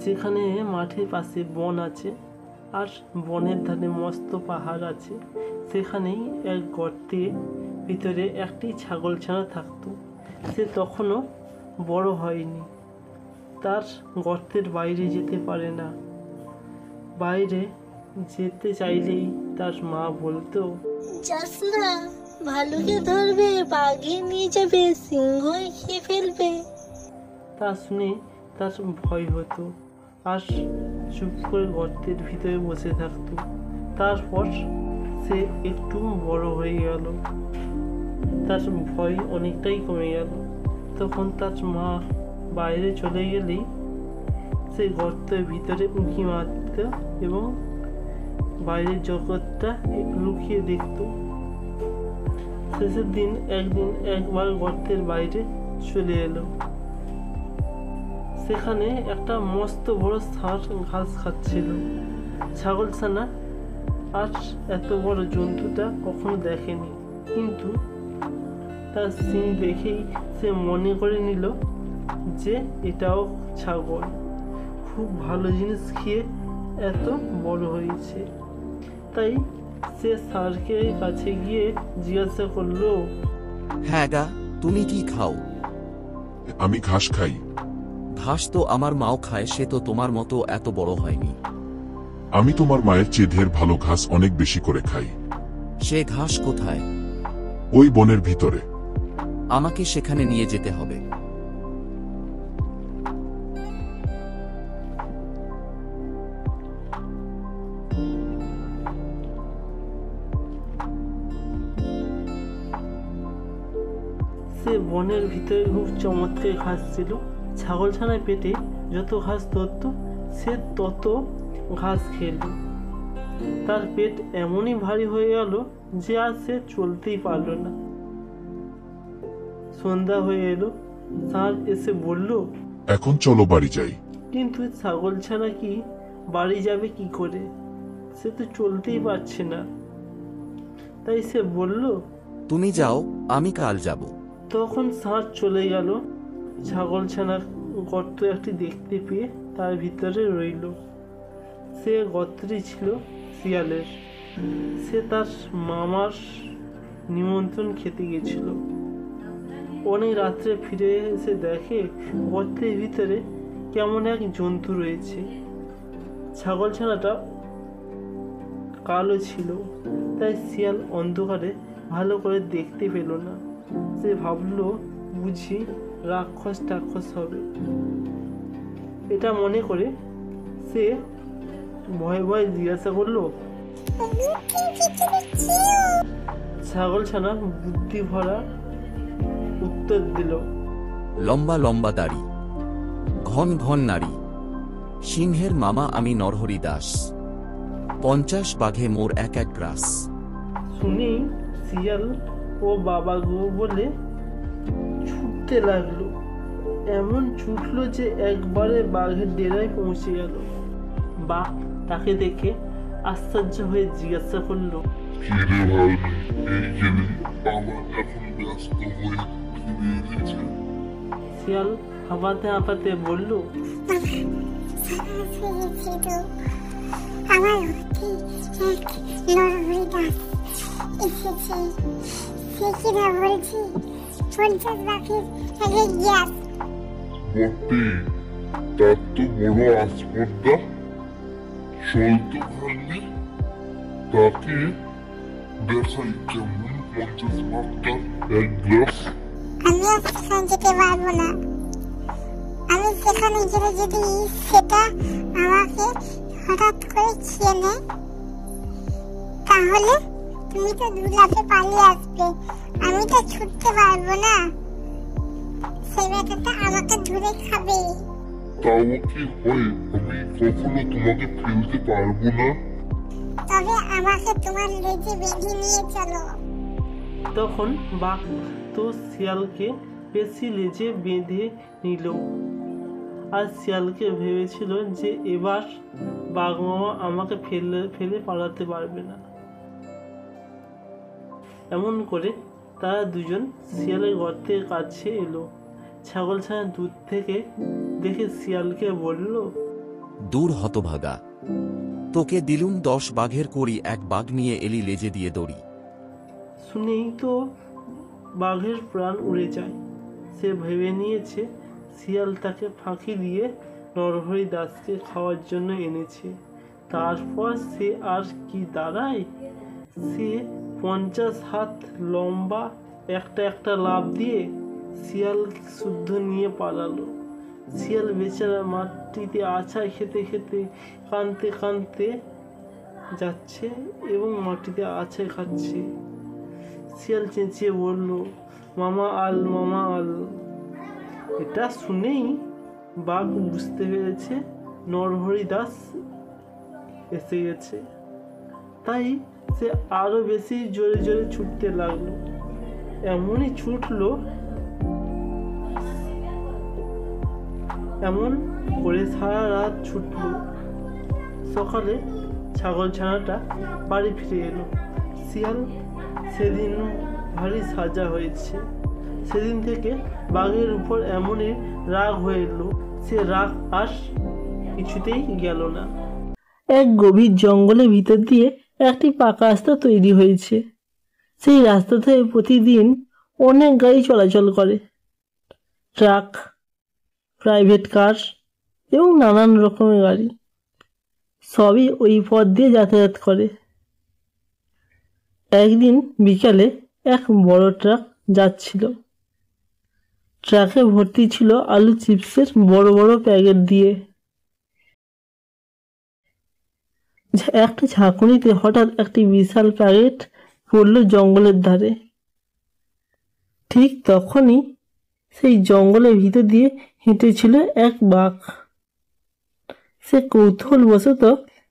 যেখানে মাঠের পাশে বন আছে আর বনের ধারে মস্ত পাহাড় আছে, সেখানেই এক গর্তের ভিতরে একটি ছাগলছানা থাকতো। সে তখনও বড় হয়নি। তার গর্তের বাইরে যেতে পারে না। বাইরে যেতে চাইলেই তার মা বলতো, যাস না, ভালুকে ধরবে, বাঘে নিয়ে যাবে, সিংহ খেয়ে ফেলবে। তা শুনে তার ভয় হতো আর চুপ করে গর্তের ভিতরে বসে থাকতো। তারপর সে একটু বড় হয়ে গেল, তার ভয় অনেকটাই কমে গেল। তখন তার মা বাইরে চলে গেলেই সে গর্তের ভিতরে উঁকি মারত এবং বাইরের জগৎটা লুকিয়ে দেখত। শেষের দিন একবার গর্তের বাইরে চলে এলো। সেখানে একটা মস্ত বড় ষাঁড় ঘাস খাচ্ছিল। ছাগলছানা আর এত বড় জন্তুটা কখনো দেখেনি, কিন্তু তার সিং দেখেই সে মনে করে নিল যে এটাও ছাগল, খুব ভালো জিনিস খেয়ে এত বড় হয়েছে। তাই সে ষাঁড়কে কাছে গিয়ে জিজ্ঞাসা করলো, হ্যাঁ গা, তুমি কি খাও? আমি ঘাস খাই। ঘাস তো আমার মাও খায়, সে তো তোমার মতো এত বড় হয়নি। আমি তোমার মায়ের চেয়ে ঢের ভালো ঘাস অনেক বেশি করে খাই। সে ঘাস কোথায়? ওই বনের ভিতরে। আমাকে সেখানে নিয়ে যেতে হবে। সে বনের ভিতরে খুব চমৎকার ঘাস ছিল। ছাগলছানার পেটে যত ঘাস ধরত সে তত ঘাস খেল। তার পেট এমনই ভারী হয়ে গেল যে আর সে চলতেই পারল না। সন্ধ্যা হয়ে এলো। ষাঁড় এসে বলল, এখন চলো বাড়ি যাই। কিন্তু ছাগলছানা কি বাড়ি যাবে কি করে? সে তো চলতেই পারছে না। তাই সে বলল, তুমি যাও, আমি কাল যাব। তখন ষাঁড় চলে গেল। ছাগলছানা গর্ত একটি দেখতে পেয়ে তার ভিতরে রইল। সে গর্তটি ছিল শিয়ালের। সে তার মামার নিমন্ত্রণ খেতে গেছিল। অনেক রাত্রে ফিরে এসে দেখে গর্তের ভিতরে কেমন এক জন্তু রয়েছে। ছাগলছানাটা কালো ছিল, তাই শিয়াল অন্ধকারে ভালো করে দেখতে পেল না। সে ভাবলো বুঝি রাক্ষস হবে। এটা মনে করে সে ভয়ে ভয়ে জিজ্ঞাসা করলো। ছাগলছানা বুদ্ধি ভরা উত্তর দিল, লম্বা লম্বা দাড়ি, ঘন ঘন নাড়ি, সিংহের মামা আমি নরহরি দাস, 50 বাঘে মোর এক এক গ্রাস। শুনেই শিয়াল ও বাবা গো বলে ছুটতে লাগলো। এমন ছুটলো যে একবারে বাঘের ডেরায় পৌঁছে গেল। বাঘ তাকে দেখে আশ্চর্য হয়ে জিজ্ঞাসা করলো, কি রে ভাই, এই গেলি, আমার এখন ব্যস্ত হয়ে ফিরে এসেছে। শিয়াল হাঁপাতে হাঁপাতে বলল, আমার এক নরহরি দাস এসেছে। সে কিনা বলছি 50 বাঘের আগে গ্যাস। বটে, তার তো বড় আসপর্দা। চলতো ভাঙলে তাকে দেখাই কেমন 50 বাঘটার এক গ্লাস। আমি আর সেখানে যেতে পারবো না। আমি সেখানে গেলে যদি সেটা আমাকে হঠাৎ করে খেয়ে নেয়, তাহলে তুমি তো 2 লাফে পালিয়ে আসবে। আমি তো ছুটতে পারবো না। সেই ব্যাটাটা আমাকে ধরে খাবে। তাও কি হয়, আমি কখনো তোমাকে ফেলতে পারবো না। তবে আমাকে তোমার লেজে বেঁধে নিয়ে চলো। তখন বাঘ তো শিয়ালকে বেশি লেজে বেঁধে নিল। আর শিয়ালকে ভেবেছিল যে এবার বাঘ মামা আমাকে ফেলে পালাতে পারবে না। এমন করে তারা দুজন শিয়ালের গর্তের কাছে এলো। ছাগলছানা দূর থেকে দেখে শিয়ালকে বলল, দূর হতভাগা, তোকে দিলুম 10 বাঘের করি, এক বাঘ নিয়ে এলি লেজে দিয়ে দড়ি। শুনেই তো বাঘের প্রাণ উড়ে যায়। সে ভেবে নিয়েছে শিয়াল তাকে ফাঁকি দিয়ে নরহরি দাসকে খাওয়ার জন্য এনেছে। তারপর সে আর কি দাঁড়ায়, সে 50 হাত লম্বা একটা লাফ দিয়ে শিয়াল শুদ্ধ নিয়ে পালালো। শিয়াল বেচারা মাটিতে আছাড় খেতে খেতে কাঁদতে কাঁদতে যাচ্ছে এবং মাটিতে আছাড় খাচ্ছে। শিয়াল চেঁচিয়ে বলল, মামা আল, মামা আল। এটা শুনেই বাঘ বুঝতে পেরেছে নরহরি দাস এসে গেছে। তাই সে আরো বেশি জোরে জোরে ছুটতে লাগলো। এমনই ছুটলো, এমন করে সারা রাত ছুটলো। সকালে ছাগল ছানাটা বাড়ি ফিরে এলো। শিয়াল সেদিন ভারী সাজা হয়েছে। সেদিন থেকে বাঘের উপর এমনই রাগ হয়ে এলো, সে রাগ আর কিছুতেই গেল না। এক গভীর জঙ্গলের ভিতর দিয়ে একটি পাকা রাস্তা তৈরি হয়েছে। সেই রাস্তা থেকে প্রতিদিন অনেক গাড়ি চলাচল করে, ট্রাক, প্রাইভেট কার এবং নানান রকমের গাড়ি সবই ওই পথ দিয়ে যাতায়াত করে। একদিন বিকালে এক বড় ট্রাক যাচ্ছিল। ট্রাকে ভর্তি ছিল আলু চিপসের বড় বড় প্যাকেট দিয়ে। একটা ঝাঁকুনিতে হঠাৎ একটি বিশাল প্যাকেট পড়ল জঙ্গলের ধারে। ঠিক তখনই সেই জঙ্গলের ভিতর দিয়ে হেঁটেছিল এক বাঘ। সে কৌতূহলবশত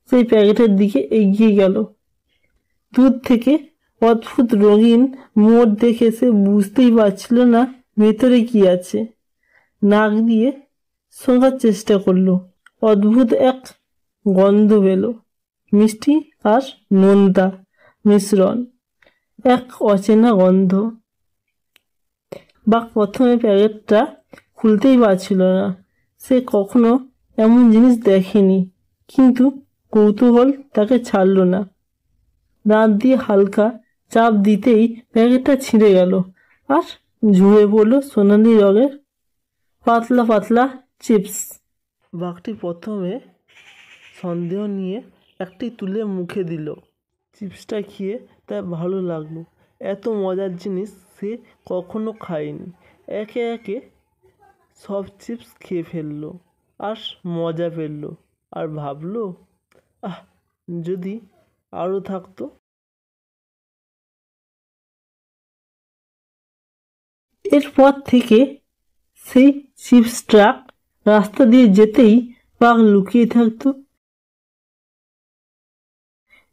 সেই প্যাকেটের দিকে এগিয়ে গেল। দূর থেকে অদ্ভুত রঙিন মোড় দেখে সে বুঝতেই পারছিল না ভেতরে কি আছে। নাক দিয়ে শোঁকার চেষ্টা করলো। অদ্ভুত এক গন্ধ পেল, মিষ্টি আর নোনতা মিশ্রণ, এক অচেনা গন্ধ। বাঘ প্রথমে প্যাকেটটা খুলতেই পারছিল না। সে কখনো এমন জিনিস দেখেনি, কিন্তু কৌতূহল তাকে ছাড়ল না। দাঁত দিয়ে হালকা চাপ দিতেই প্যাকেটটা ছিঁড়ে গেল আর ঝুড়ে পড়ল সোনালি রঙের পাতলা পাতলা চিপস। বাঘটি প্রথমে সন্দেহ নিয়ে একটি তুলে মুখে দিল। চিপসটা খেয়ে তার ভালো লাগলো। এত মজার জিনিস সে কখনো খায়নি। একে একে সব চিপস খেয়ে ফেললো আর মজা পেল আর ভাবলো, যদি আরও থাকতো। এরপর থেকে সেই চিপস ট্রাক রাস্তা দিয়ে যেতেই বাঘ লুকিয়ে থাকতো।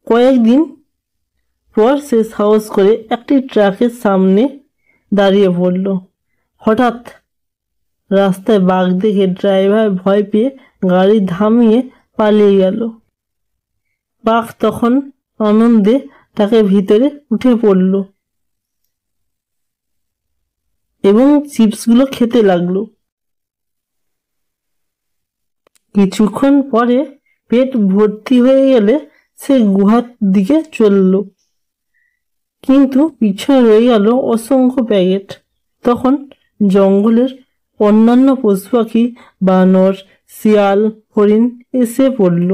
কয়েকদিন পর সে সাহস করে একটি ট্রাকের সামনে দাঁড়িয়ে পড়ল। হঠাৎ রাস্তায় বাঘ দেখে ড্রাইভার ভয় পেয়ে গাড়ি থামিয়ে পালিয়ে গেল। বাঘ তখন আনন্দে তাকে ভিতরে উঠে পড়ল এবং চিপসগুলো খেতে লাগলো। কিছুক্ষণ পরে পেট ভর্তি হয়ে গেলে সে গুহার দিকে চলল, কিন্তু পিছনে রয়ে গেল অসংখ্য প্যাকেট। তখন জঙ্গলের অন্যান্য পশু পাখি, বানর, শিয়াল, হরিণ এসে পড়ল।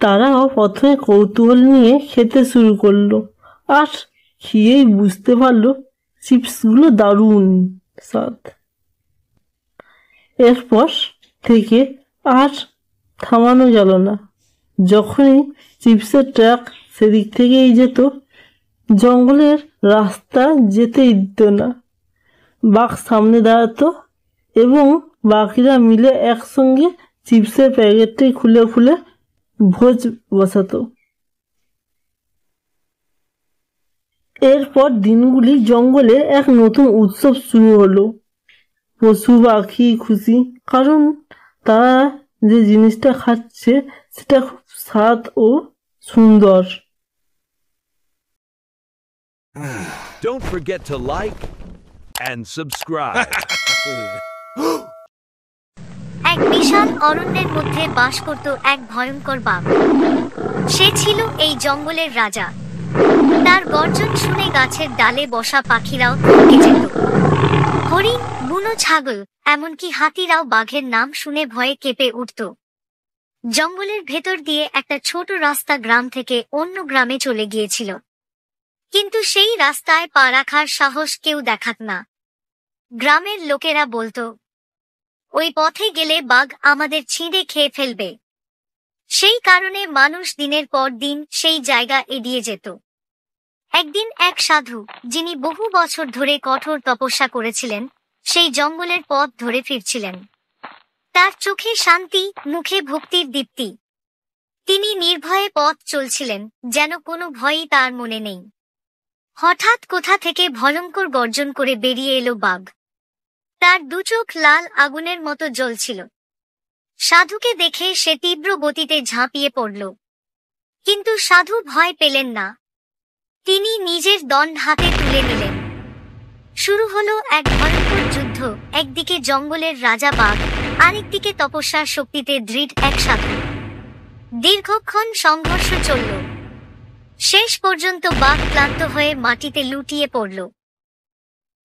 তারাও প্রথমে কৌতূহল নিয়ে খেতে শুরু করলো আর খেয়েই বুঝতে পারলো চিপসগুলো দারুণ স্বাদ। এরপর থেকে আর থামানো গেল না। যখনই চিপসের ট্রাক সেদিক থেকেই যেত, জঙ্গলের রাস্তা যেতেই দিত না। বাঘ সামনে দাঁড়াতো এবং বাকিরা মিলে একসঙ্গে চিপসের প্যাকেটটি খুলে খুলে ভোজ বসাতো। এরপর দিনগুলি জঙ্গলে এক নতুন উৎসব শুরু হলো। পশু পাখি খুশি, কারণ তারা যে জিনিসটা খাচ্ছে সেটা খুব স্বাদ ও সুন্দর। Don't forget to like and subscribe. এক বিশাল অরণ্যের মধ্যে বাস করত এক ভয়ঙ্কর বাঘ। সে ছিল এই জঙ্গলের রাজা। তার গর্জন শুনে গাছের ডালে বসা পাখিরাও থমকে যেত। হরিণ, বুনো ছাগল, এমনকি হাতিরাও বাঘের নাম শুনে ভয়ে কেঁপে উঠত। জঙ্গলের ভেতর দিয়ে একটা ছোট রাস্তা গ্রাম থেকে অন্য গ্রামে চলে গিয়েছিল, কিন্তু সেই রাস্তায় পা রাখার সাহস কেউ দেখাত না। গ্রামের লোকেরা বলতো, ওই পথে গেলে বাঘ আমাদের ছিঁড়ে খেয়ে ফেলবে। সেই কারণে মানুষ দিনের পর দিন সেই জায়গা এড়িয়ে যেত। একদিন এক সাধু, যিনি বহু বছর ধরে কঠোর তপস্যা করেছিলেন, সেই জঙ্গলের পথ ধরে ফিরছিলেন। তার চোখে শান্তি, মুখে ভক্তির দীপ্তি। তিনি নির্ভয়ে পথ চলছিলেন, যেন কোনো ভয়ই তার মনে নেই। হঠাৎ কোথা থেকে ভয়ঙ্কর গর্জন করে বেরিয়ে এলো বাঘ। তার দু চোখ লাল আগুনের মতো জ্বলছিল। সাধুকে দেখে সে তীব্র গতিতে ঝাঁপিয়ে পড়ল, কিন্তু সাধু ভয় পেলেন না। তিনি নিজের দণ্ড হাতে তুলে নিলেন। শুরু হলো এক ভয়ঙ্কর যুদ্ধ। একদিকে জঙ্গলের রাজা বাঘ, আরেকদিকে তপস্যার শক্তিতে দৃঢ় এক সাধু। দীর্ঘক্ষণ সংঘর্ষ চলল। শেষ পর্যন্ত বাঘ ক্লান্ত হয়ে মাটিতে লুটিয়ে পড়ল।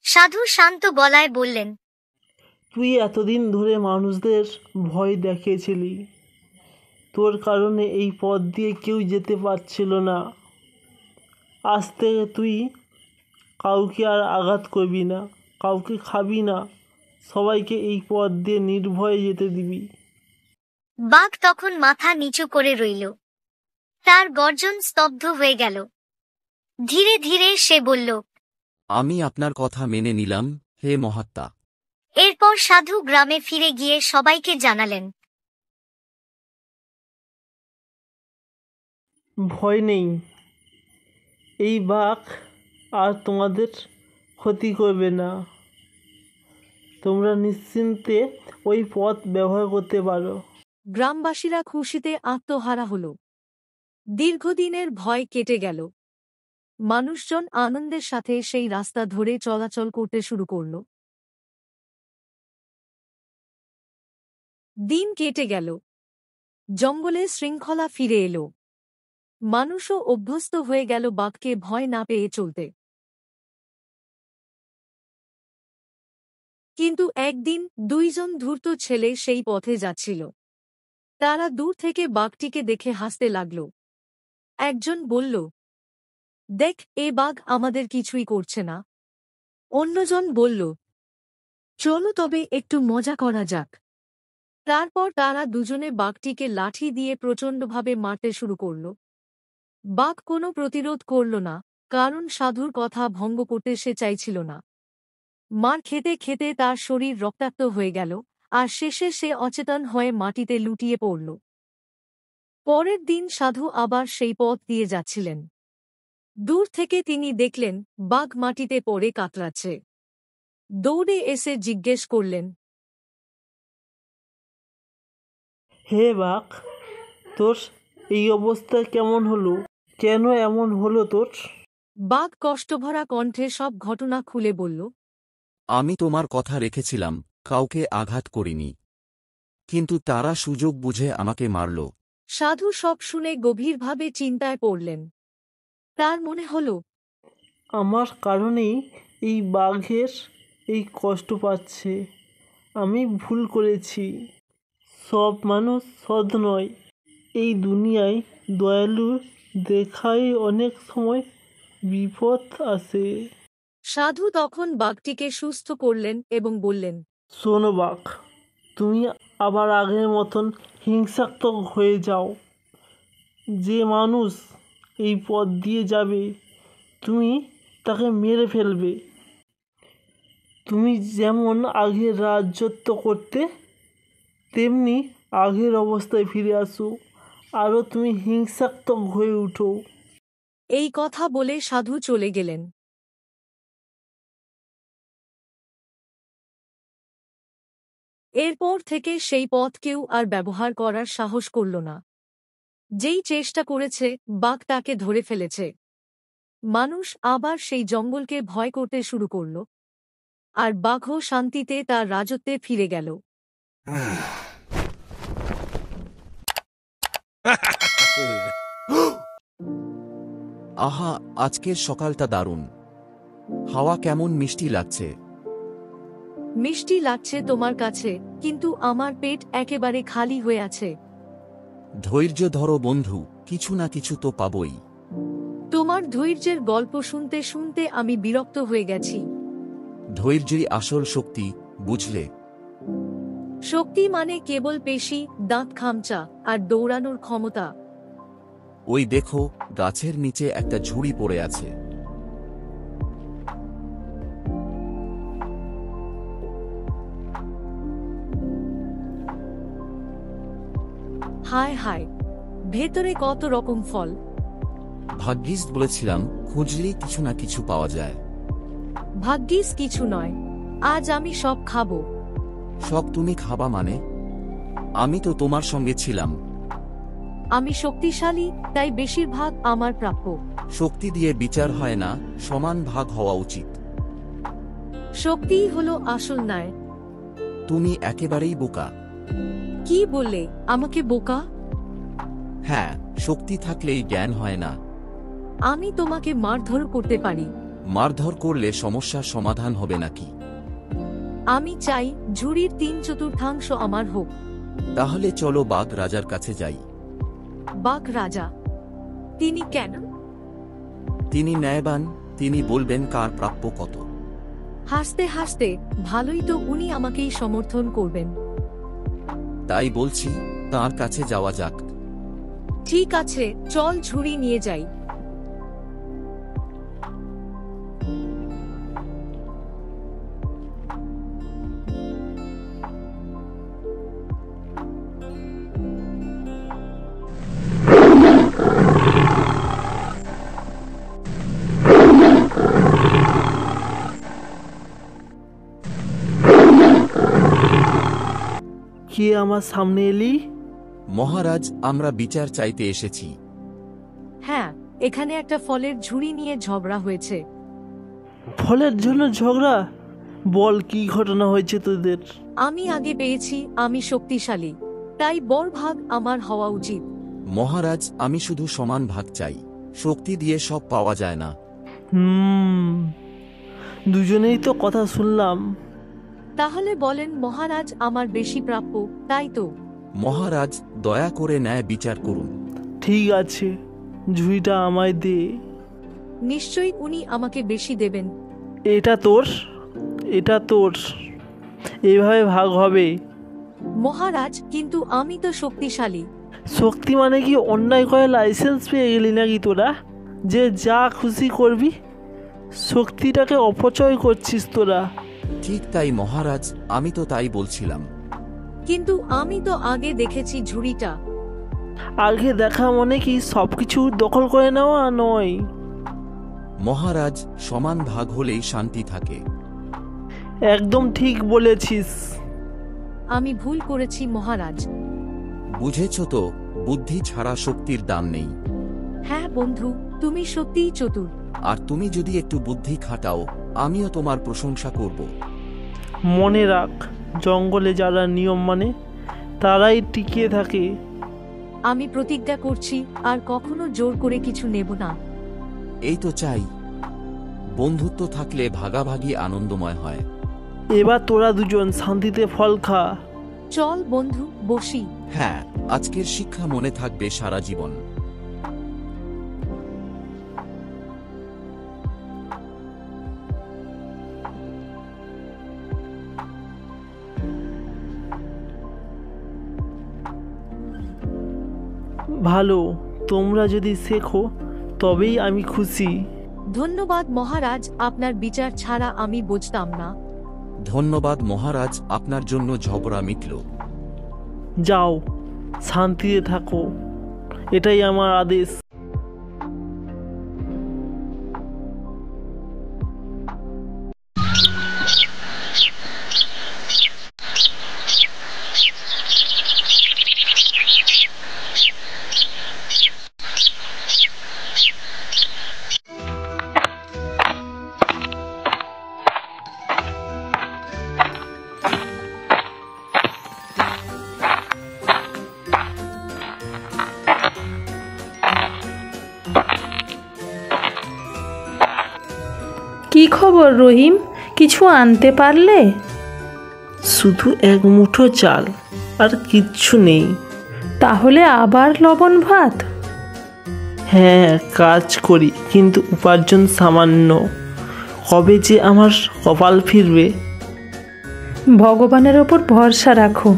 সাধু শান্ত গলায় বললেন, তুই এতদিন ধরে মানুষদের ভয় দেখিয়েছিলি। তোর কারণে এই পথ দিয়ে কেউ যেতে পারছিল না। আজ থেকে তুই কাউকে আর আঘাত করবি না, কাউকে খাবি না, সবাইকে এই পথ দিয়ে নির্ভয়ে যেতে দিবি। বাঘ তখন মাথা নিচু করে রইল। তার গর্জন স্তব্ধ হয়ে গেল। ধীরে ধীরে সে বলল, আমি আপনার কথা মেনে নিলাম, হে মহাত্মা। এরপর সাধু গ্রামে ফিরে গিয়ে সবাইকে জানালেন, ভয় নেই, এই বাঘ আর তোমাদের ক্ষতি করবে না। তোমরা নিশ্চিন্তে ওই পথ ব্যবহার করতে পারো। গ্রামবাসীরা খুশিতে আত্মহারা হল। দীর্ঘদিনের ভয় কেটে গেল। মানুষজন আনন্দের সাথে সেই রাস্তা ধরে চলাচল করতে শুরু করল। দিন কেটে গেল। জঙ্গলে শৃঙ্খলা ফিরে এলো। মানুষও অভ্যস্ত হয়ে গেল বাঘকে ভয় না পেয়ে চলতে। কিন্তু একদিন দুইজন ধূর্ত ছেলে সেই পথে যাচ্ছিল। তারা দূর থেকে বাঘটিকে দেখে হাসতে লাগল। একজন বলল, দেখ, এ বাঘ আমাদের কিছুই করছে না। অন্যজন বলল, চলো তবে একটু মজা করা যাক। তারপর তারা দুজনে বাঘটিকে লাঠি দিয়ে প্রচণ্ডভাবে মারতে শুরু করল। বাঘ কোনো প্রতিরোধ করল না, কারণ সাধুর কথা ভঙ্গ করতে সে চাইছিল না। মার খেতে খেতে তার শরীর রক্তাক্ত হয়ে গেল, আর শেষে সে অচেতন হয়ে মাটিতে লুটিয়ে পড়ল। পরের দিন সাধু আবার সেই পথ দিয়ে যাচ্ছিলেন। দূর থেকে তিনি দেখলেন বাঘ মাটিতে পড়ে কাতরাচ্ছে। দৌড়ে এসে জিজ্ঞেস করলেন, হে বাঘ, তোর এই অবস্থা কেমন হলো? কেন এমন হলো তোর? বাঘ কষ্টভরা কণ্ঠে সব ঘটনা খুলে বলল, আমি তোমার কথা রেখেছিলাম, কাউকে আঘাত করিনি, কিন্তু তারা সুযোগ বুঝে আমাকে মারল। সাধু সব শুনে গভীরভাবে চিন্তায় পড়লেন। তার মনে হল, আমার কারণেই এই বাঘের এই কষ্ট পাচ্ছে। আমি ভুল করেছি। সব মানুষ সৎ নয়। এই দুনিয়ায় দয়ালু দেখাই অনেক সময় বিপদ আসে। সাধু তখন বাঘটিকে সুস্থ করলেন এবং বললেন, শোনো বাঘ, তুমি আবার আগের মতন হিংসাত্মক হয়ে যাও। যে মানুষ এই পথ দিয়ে যাবে, তুমি তাকে মেরে ফেলবে। তুমি যেমন আগে রাজত্ব করতে, তেমনি আগের অবস্থায় ফিরে আসো। আরও তুমি হিংসাত্মক হয়ে উঠো। এই কথা বলে সাধু চলে গেলেন। এরপর থেকে সেই পথ কেউ আর ব্যবহার করার সাহস করল না। যেই চেষ্টা করেছে, বাঘ তাকে ধরে ফেলেছে। মানুষ আবার সেই জঙ্গলকে ভয় করতে শুরু করল, আর বাঘও শান্তিতে তার রাজত্বে ফিরে গেল। আহা, আজকের সকালটা দারুণ। হাওয়া কেমন মিষ্টি লাগছে। মিষ্টি লাগছে তোমার কাছে, কিন্তু আমার পেট একেবারে খালি হয়ে আছে। ধৈর্য ধরো বন্ধু, কিছু না কিছু তো পাবই। তোমার ধৈর্যের গল্প শুনতে শুনতে আমি বিরক্ত হয়ে গেছি। ধৈর্যই আসল শক্তি, বুঝলে? শক্তি মানে কেবল পেশি, দাঁত খামচা আর দৌড়ানোর ক্ষমতা। ওই দেখো, গাছের নিচে একটা ঝুড়ি পড়ে আছে। হায় হায়, ভেতরে কত রকম ফল। ভাগ্যিস বলেছিলাম, খুঁজলেই কিছু না কিছু পাওয়া যায়। ভাগ্যিস কিছু নয়, আজ আমি সব খাবো। সব তুমি খাবা মানে? আমি তো তোমার সঙ্গে ছিলাম। আমি শক্তিশালী, তাই বেশিরভাগ আমার প্রাপ্য। শক্তি দিয়ে বিচার হয় না, সমান ভাগ হওয়া উচিত। শক্তিই হলো আসল ন্যায়। তুমি একেবারেই বোকা। কি বললে, আমাকে বোকা? হ্যাঁ, শক্তি থাকলেই জ্ঞান হয় না। আমি তোমাকে মারধর করতে পারি। মারধর করলে সমস্যার সমাধান হবে নাকি? আমি চাই ঝুড়ির 3/4 আমার হোক। তাহলে চলো বাঘ রাজার কাছে যাই। বাঘ রাজা? তিনি কেন? তিনি ন্যায়বান, তিনি বলবেন কার প্রাপ্য কত। হাসতে হাসতে, ভালোই তো উনি আমাকেই সমর্থন করবেন। তাই বলছি, তার কাছে যাওয়া যাক। ঠিক আছে, চল ঝুড়ি নিয়ে যাই। কে আমার সামনে এলি? মহারাজ, আমরা বিচার চাইতে এসেছি। হ্যাঁ, এখানে একটা ফলের ঝুড়ি নিয়ে ঝগড়া হয়েছে। ফলের জন্য ঝগড়া? বল, কি ঘটনা হয়েছে তোদের? আমি আগে পেয়েছি, আমি শক্তিশালী, তাই বড় ভাগ আমার হওয়া উচিত। মহারাজ, আমি শুধু সমান ভাগ চাই। শক্তি দিয়ে সব পাওয়া যায় না। দুজনেই তো কথা শুনলাম। তাহলে বলেন মহারাজ, আমার বেশি প্রাপ্য, তাই তো? মহারাজ, দয়া করে ন্যায় বিচার করুন। ঠিক আছে, ঝুড়িটা আমায় দে। নিশ্চয়ই উনি আমাকে বেশি দেবেন। এটা তোর, এটা তোর, এইভাবে ভাগ হবে। মহারাজ, কিন্তু আমি তো শক্তিশালী। শক্তি মানে কি অন্যায় করে লাইসেন্স পেয়ে গেলি নাকি তোরা, যে যা খুশি করবি? শক্তিটাকে অপচয় করছিস তোরা। ঠিক তাই মহারাজ, আমি তো তাই বলছিলাম। কিন্তু আমি তো আগে দেখেছি ঝুড়িটা। আগে দেখা মানে কি সবকিছু দখল করে নেওয়া নয়। মহারাজ, সমান ভাগ হলেই শান্তি থাকে। একদম ঠিক বলেছিস। আমি ভুল করেছি মহারাজ। বুঝেছ তো, বুদ্ধি ছাড়া শক্তির দাম নেই। হ্যাঁ বন্ধু, তুমি সত্যিই চতুর। আর তুমি যদি একটু বুদ্ধি খাটাও, আমিও তোমার প্রশংসা করব। মনে রাখ, জঙ্গলে যারা নিয়ম মানে তারাই টিকিয়ে থাকে। আমি প্রতিজ্ঞা করছি, আর কখনো জোর করে কিছু নেব না। এই তো চাই। বন্ধুত্ব থাকলে ভাগাভাগি আনন্দময় হয়। এবার তোরা দুজন শান্তিতে ফল খা। চল বন্ধু, বসি। হ্যাঁ, আজকের শিক্ষা মনে থাকবে সারা জীবন। ভালো, তোমরা যদি শেখো তবেই আমি খুশি। ধন্যবাদ মহারাজ, আপনার বিচার ছাড়া আমি বুঝতাম না। ধন্যবাদ মহারাজ, আপনার জন্য ঝগড়া মিটল। যাও, শান্তিতে থাকো, এটাই আমার আদেশ। কি খবর রহিম, কিছু আনতে পারলে? শুধু এক মুঠো চাল, আর কিচ্ছু নেই। তাহলে আবার লবণ ভাত? হ্যাঁ, কাজ করি কিন্তু উপার্জন সামান্য। কবে যে আমার কপাল ফিরবে। ভগবানের ওপর ভরসা রাখো,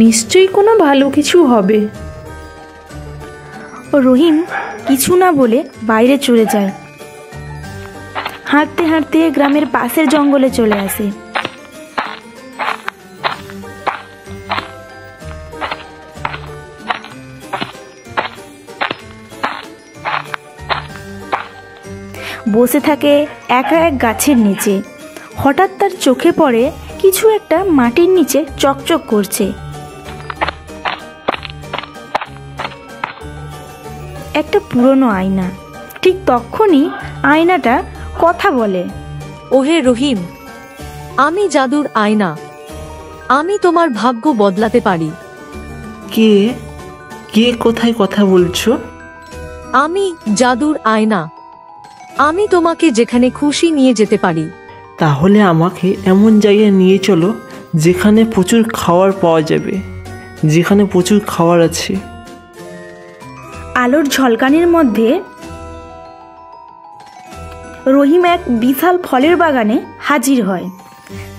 নিশ্চয়ই কোনো ভালো কিছু হবে। রহিম কিছু না বলে বাইরে চলে যায়। হাঁটতে হাঁটতে গ্রামের পাশের জঙ্গলে চলে আসে। বসে থাকে একা এক গাছের নিচে। হঠাৎ তার চোখে পড়ে কিছু একটা মাটির নিচে চকচক করছে। একটা পুরনো আয়না। ঠিক তখনই আয়নাটা কথা বলে। ওহে রহিম, আমি জাদুর আয়না, আমি তোমার ভাগ্য বদলাতে পারি। কে কে কোথায় কথা বলছো? আমি জাদুর আয়না, আমি তোমাকে যেখানে খুশি নিয়ে যেতে পারি। তাহলে আমাকে এমন জায়গায় নিয়ে চলো যেখানে প্রচুর খাবার পাওয়া যাবে, যেখানে প্রচুর খাবার আছে। আলোর ঝলকানির মধ্যে রহিম এক বিশাল ফলের বাগানে হাজির হয়।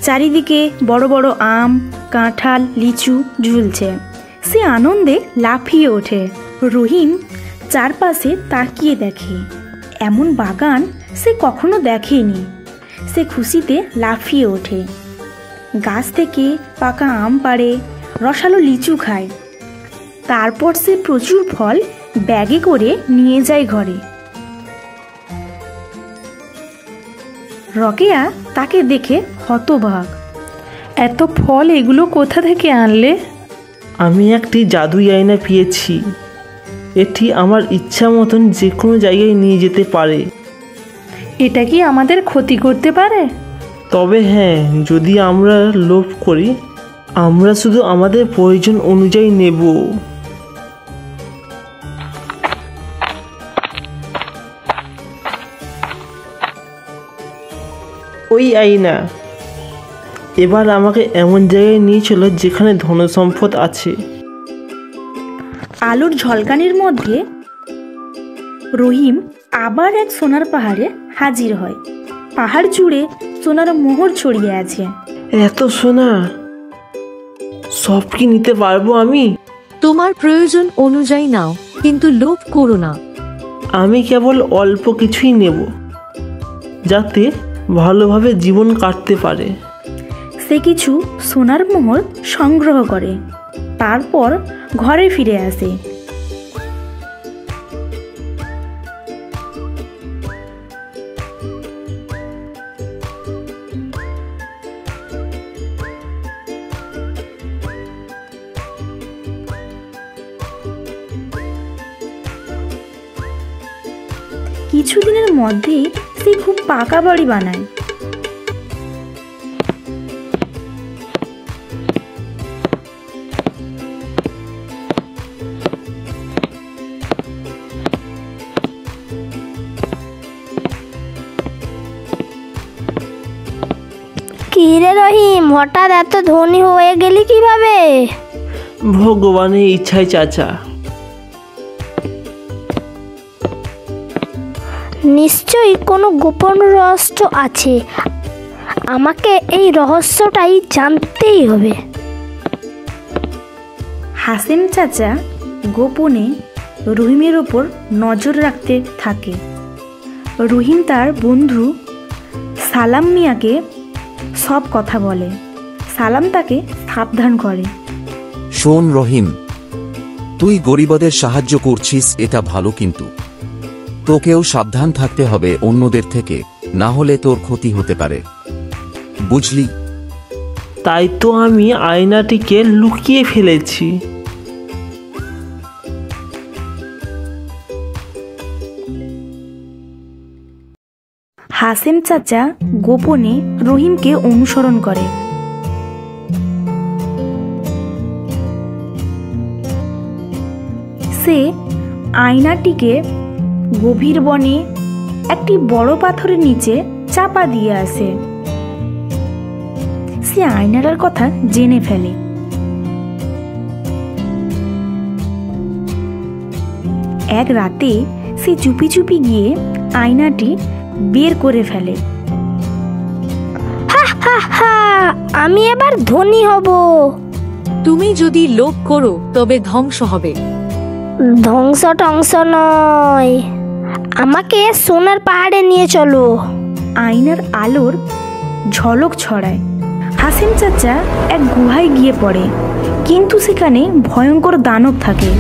চারিদিকে বড় বড় আম, কাঁঠাল, লিচু ঝুলছে। সে আনন্দে লাফিয়ে ওঠে। রহিম চারপাশে তাকিয়ে দেখে, এমন বাগান সে কখনো দেখেনি। সে খুশিতে লাফিয়ে ওঠে। গাছ থেকে পাকা আম পাড়ে, রসালো লিচু খায়। তারপর সে প্রচুর ফল ব্যাগে করে নিয়ে যায় ঘরে। রকেয়া তাকে দেখে হতবাক। এত ফল এগুলো কোথা থেকে আনলে? আমি একটি জাদুই আয়না পেয়েছি। এটি আমার ইচ্ছা মতন যে কোনো জায়গায় নিয়ে যেতে পারে। এটা কি আমাদের ক্ষতি করতে পারে? তবে হ্যাঁ, যদি আমরা লোভ করি, আমরা শুধু আমাদের প্রয়োজন অনুযায়ী নেব। ওই আয়না, এবার আমাকে এমন জায়গায় নিয়ে চলো যেখানে ধনসম্পদ আছে। আলোর ঝলকানির মধ্যে রহিম আবার এক সোনার পাহাড়ে হাজির হয়। পাহাড় জুড়ে সোনার মোহর ছড়িয়ে আছে। এত সোনা, সব কি নিতে পারবো আমি? তোমার প্রয়োজন অনুযায়ী নাও, কিন্তু লোভ করো না। আমি কেবল অল্প কিছুই নেব, যাতে ভালোভাবে জীবন কাটতে পারে। সে কিছু সোনার মোহর সংগ্রহ করে, তারপর ঘরে ফিরে আসে। কিছুদিনের মধ্যেই সে খুব পাকা বাড়ি বানায়। কি রে রহিম, হঠাৎ এত ধনী হয়ে গেলি কিভাবে? ভগবানের ইচ্ছায় চাচা। নিশ্চয়ই কোনো গোপন রহস্য আছে। আমাকে এই রহস্যটাই জানতেই হবে। হাসেম চাচা গোপনে রহিমের ওপর নজর রাখতে থাকে। রহিম তার বন্ধু সালাম মিয়াকে সব কথা বলে। সালাম তাকে সাবধান করে। শোন রহিম, তুই গরিবদের সাহায্য করছিস, এটা ভালো, কিন্তু তোকেও সাবধান থাকতে হবে অন্যদের থেকে, না হলে তোর ক্ষতি হতে পারে, বুঝলি? তাই তো আমি আয়নাটিকে লুকিয়ে ফেলেছি। হাসেম চাচা গোপনে রহিমকে অনুসরণ করে। সে আয়নাটিকে গভীর বনে একটি বড় পাথরের নিচে চাপা দিয়ে আসে। সে আয়নাটার কথা জেনে ফেলে। এক রাতে সে চুপি চুপি গিয়ে আয়নাটি বের করে ফেলে। আমি এবার ধনী হব। তুমি যদি লোভ করো তবে ধ্বংস হবে। ধ্বংস টংস নয়, আমাকে সোনার পাহাড়ে নিয়ে চলো। আয়নার আলোর ঝলক ছড়ায়। হাসিম চাচা এক গুহায় গিয়ে পড়ে, কিন্তু সেখানে ভয়ঙ্কর দানব থাকে।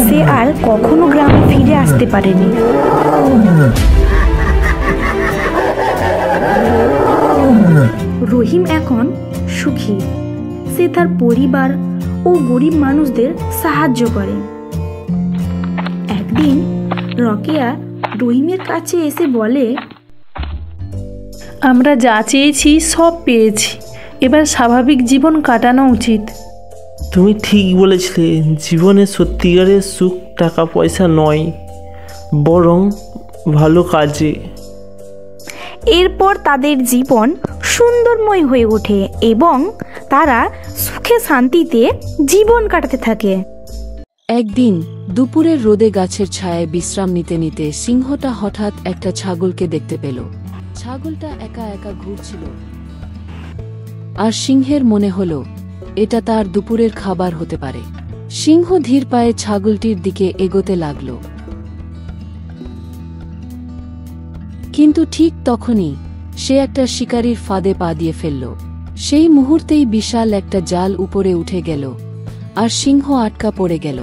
সে আর কখনো গ্রামে ফিরে আসতে পারেনি। রহিম এখন সুখী। সে তার পরিবার ও গরিব মানুষদের সাহায্য করে। একদিন রকেয়া রহিমের কাছে এসে বলে, আমরা যা চেয়েছি সব পেয়েছি, এবার স্বাভাবিক জীবন কাটানো উচিত। তুমি ঠিক বলেছিলে, জীবনে সত্যিকারের সুখ টাকা পয়সা নয়, বরং ভালো কাজে। এরপর তাদের জীবন সুন্দরময় হয়ে ওঠে এবং তারা সুখে শান্তিতে জীবন কাটাতে থাকে। একদিন দুপুরের রোদে গাছের ছায়ায় বিশ্রাম নিতে নিতে সিংহটা হঠাৎ একটা ছাগলকে দেখতে পেল। ছাগলটা একা একা ঘুরছিল, আর সিংহের মনে হলো এটা তার দুপুরের খাবার হতে পারে। সিংহ ধীর পায়ে ছাগলটির দিকে এগোতে লাগল, কিন্তু ঠিক তখনই সে একটা শিকারীর ফাঁদে পা দিয়ে ফেলল। সেই মুহূর্তেই বিশাল একটা জাল উপরে উঠে গেল, আর সিংহ আটকা পড়ে গেল।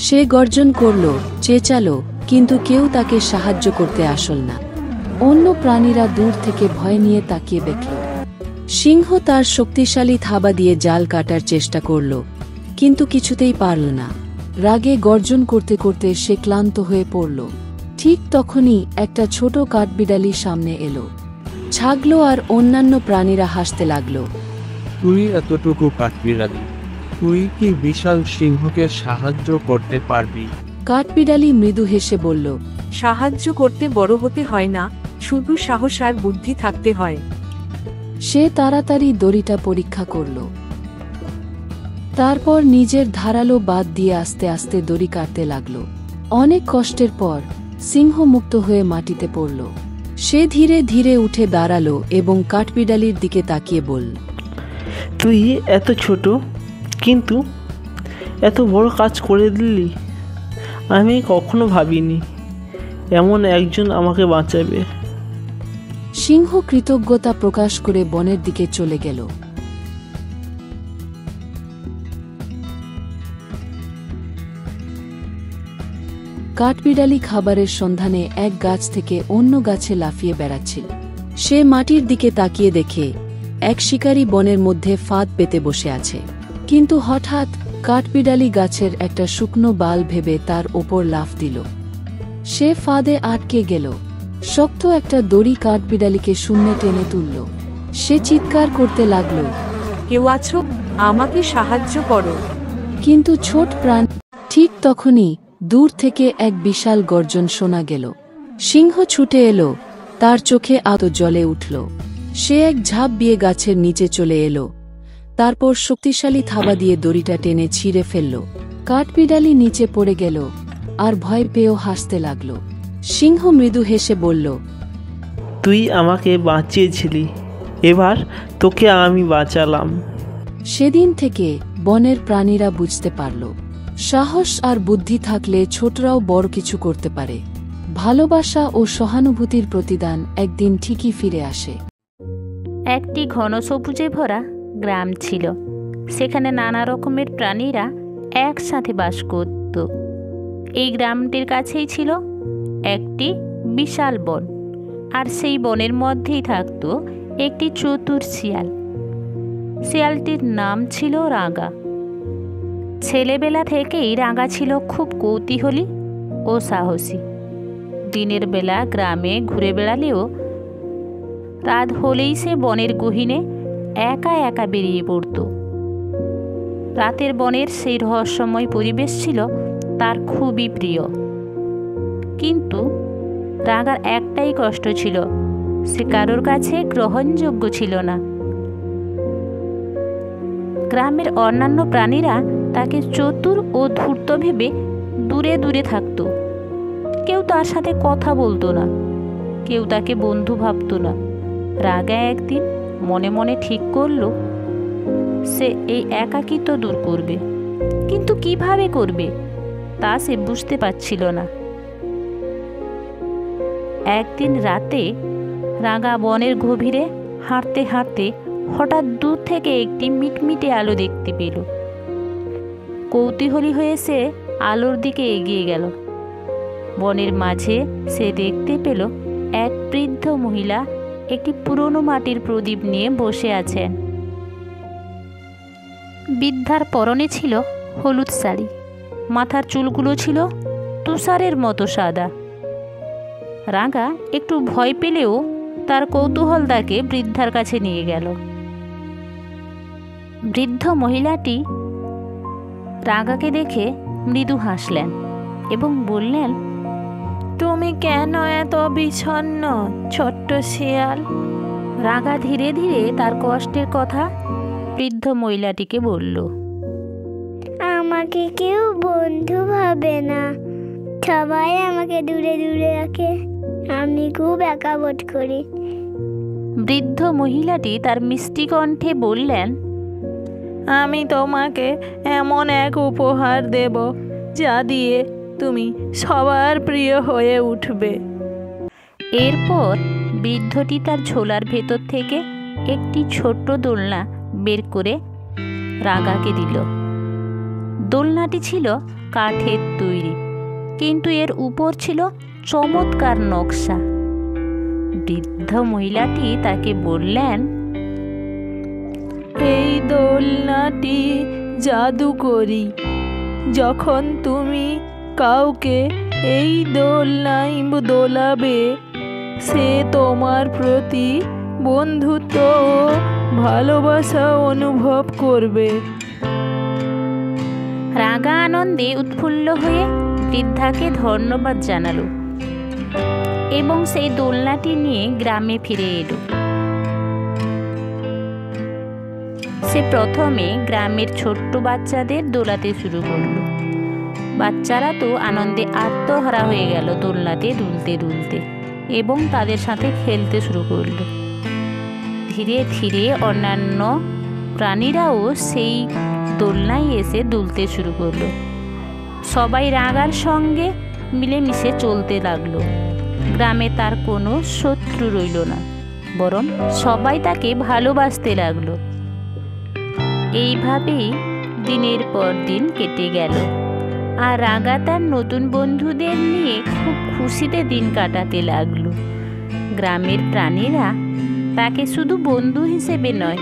সে গর্জন করল, চেঁচালো, কিন্তু কেউ তাকে সাহায্য করতে আসল না। অন্য প্রাণীরা দূর থেকে ভয় নিয়ে তাকিয়ে দেখল। সিংহ তার শক্তিশালী থাবা দিয়ে জাল কাটার চেষ্টা করল, কিন্তু কিছুতেই পারল না। রাগে গর্জন করতে করতে সে ক্লান্ত হয়ে পড়ল। ঠিক তখনই একটা ছোট কাঠবিড়ালি সামনে এলো। ছাগল আর অন্যান্য প্রাণীরা হাসতে লাগল। তুই এতটুকু কাঠবিড়ালি, তুই কি বিশাল সিংহকে সাহায্য করতে পারবি? কাঠবিড়ালি মৃদু হেসে বলল, সাহায্য করতে বড় হতে হয় না, শুধু সাহস আর বুদ্ধি থাকতে হয়। সে তাড়াতাড়ি দড়িটা পরীক্ষা করল, তারপর নিজের ধারালো বাদ দিয়ে আস্তে আস্তে দড়ি কাটতে লাগল। অনেক কষ্টের পর সিংহ মুক্ত হয়ে মাটিতে পড়ল। সে ধীরে ধীরে উঠে দাঁড়ালো এবং কাঠবিড়ালির দিকে তাকিয়ে বলল, তুই এত ছোট কিন্তু এত বড় কাজ করে দিলি। আমি কখনো ভাবিনি এমন একজন আমাকে বাঁচাবে। সিংহ কৃতজ্ঞতা প্রকাশ করে বনের দিকে চলে গেল। কাঠবিড়ালি খাবারের সন্ধানে এক গাছ থেকে অন্য গাছে লাফিয়ে বেড়াচ্ছিল। সে মাটির দিকে তাকিয়ে দেখে এক শিকারী বনের মধ্যে ফাঁদ পেতে বসে আছে। কিন্তু হঠাৎ কাঠবিড়ালি গাছের একটা শুকনো বাল ভেবে তার ওপর লাফ দিল। সে ফাঁদে আটকে গেল। শক্ত একটা দড়ি কাঠবিড়ালিকে শূন্যে টেনে তুলল। সে চিৎকার করতে লাগল, কেউ আছো? আমাকে সাহায্য করো। কিন্তু ছোট প্রাণ। ঠিক তখনই দূর থেকে এক বিশাল গর্জন শোনা গেল। সিংহ ছুটে এলো, তার চোখে আতো জ্বলে উঠল। সে এক ঝাঁপ দিয়ে গাছের নিচে চলে এলো, তারপর শক্তিশালী থাবা দিয়ে দড়িটা টেনে ছিঁড়ে ফেলল। কাঠবিড়ালি নিচে পড়ে গেল আর ভয় পেয়েও হাসতে লাগল। সিংহ মৃদু হেসে বলল, তুই আমাকে বাঁচিয়েছিলি, এবার তোকে আমি বাঁচালাম। সেদিন থেকে বনের প্রাণীরা বুঝতে পারল, সাহস আর বুদ্ধি থাকলে ছোটরাও বড় কিছু করতে পারে। ভালোবাসা ও সহানুভূতির প্রতিদান একদিন ঠিকই ফিরে আসে। একটি ঘন সবুজে ভরা গ্রাম ছিল। সেখানে নানা রকমের প্রাণীরা একসাথে বাস করত। এই গ্রামটির কাছেই ছিল একটি বিশাল বন, আর সেই বনের মধ্যেই থাকত একটি চতুর শিয়াল। শিয়ালটির নাম ছিল রাঙা। ছেলেবেলা থেকেই রাঙা ছিল খুব কৌতূহলী ও সাহসী। দিনের বেলা গ্রামে ঘুরে বেড়ালেও রাত হলেই সে বনের গহীনে একা একা বেরিয়ে পড়ত। রাতের বনের সেই রহস্যময় পরিবেশ ছিল তার খুবই প্রিয়। কিন্তু রাগার একটাই কষ্ট ছিল, সে কারোর কাছে গ্রহণযোগ্য ছিল না। গ্রামের অন্যান্য প্রাণীরা তাকে চতুর ও ধূর্ত ভেবে দূরে দূরে থাকত। কেউ তার সাথে কথা বলতো না, কেউ তাকে বন্ধু ভাবত না। রাগা একদিন মনে মনে ঠিক করল সে এই একাকিত্ব দূর করবে, কিন্তু কিভাবে করবে তা সে বুঝতে পারছিল না। একদিন রাতে রাগা বনের গভীরে হাঁটতে হাঁটতে হঠাৎ দূর থেকে একটি মিটমিটে আলো দেখতে পেল। কৌতূহলী হয়ে সে আলোর দিকে এগিয়ে গেল। বনের মাঝে সে দেখতে পেল এক বৃদ্ধ মহিলা একটি পুরনো মাটির প্রদীপ নিয়ে বসে আছেন। বৃদ্ধার পরনে ছিল হলুদ শাড়ি, মাথার চুলগুলো ছিল তুষারের মতো সাদা। রাগা একটু ভয় পেলেও তার কৌতূহল তাকে বৃদ্ধার কাছে নিয়ে গেল। বৃদ্ধ মহিলাটি রাগাকে দেখে মৃদু হাসলেন এবং বললেন, তুমি কেন এত বিষণ্ণ ছোট্ট শিয়াল? রাগা ধীরে ধীরে তার কষ্টের কথা বৃদ্ধ মহিলাটিকে বলল। আমাকে কেউ বন্ধু ভাবে না, সবাই আমাকে দূরে দূরে রাখে, আমি খুব একা বোধ করি। বৃদ্ধ মহিলাটি তার মিষ্টি কণ্ঠে বললেন, আমি তোমাকে এমন এক উপহার দেব যা দিয়ে তুমি সবার প্রিয় হয়ে উঠবে। এরপর বৃদ্ধটি তার ঝোলার ভেতর থেকে একটি ছোট্ট দোলনা বের করে রাগাকে দিল। দোলনাটি ছিল কাঠের তৈরি, কিন্তু এর উপর ছিল চমৎকার নকশা। বৃদ্ধ মহিলাটি তাকে বললেন, এই দোলনাটি জাদুকরি। যখন তুমি কাউকে এই দোলনায় দোলাবে, সে তোমার প্রতি বন্ধুত্ব ও ভালোবাসা অনুভব করবে। রাগা আনন্দে উৎফুল্ল হয়ে বৃদ্ধাকে ধন্যবাদ জানালো এবং সেই দোলনাটি নিয়ে গ্রামে ফিরে এলো। সে প্রথমে গ্রামের ছোট্ট বাচ্চাদের দোলাতে শুরু করলো। বাচ্চারা তো আনন্দে আত্মহারা হয়ে গেল দোলনাতে দুলতে দুলতে এবং তাদের সাথে খেলতে শুরু করলো। ধীরে ধীরে অন্যান্য প্রাণীরাও সেই দোলনায় এসে দুলতে শুরু করলো। সবাই রাগার সঙ্গে মিলেমিশে চলতে লাগলো। গ্রামে তার কোনো শত্রু রইল না, বরং সবাই তাকে ভালোবাসতে লাগলো। এইভাবেই দিনের পর দিন কেটে গেল, আর রাগা তার নতুন বন্ধুদের নিয়ে খুব খুশিতে দিন কাটাতে লাগলো। গ্রামের প্রাণীরা তাকে শুধু বন্ধু হিসেবে নয়,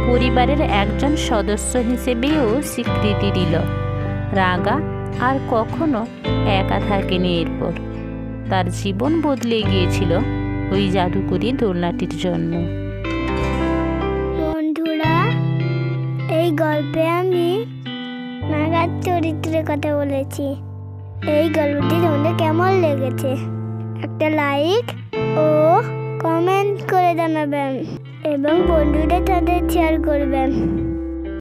পরিবারের একজন সদস্য হিসেবেও স্বীকৃতি দিল। রাগা আর কখনো একা থাকেনি। এরপর তার জীবন বদলে গিয়েছিল ওই জাদুকরি দোলনাটির জন্য। বন্ধুরা, এই গল্পে আমি নাগার চরিত্রের কথা বলেছি। এই গল্পটি তোমাদের কেমন লেগেছে একটা লাইক ও কমেন্ট করে জানাবেন এবং বন্ধুদের সাথে শেয়ার করবেন।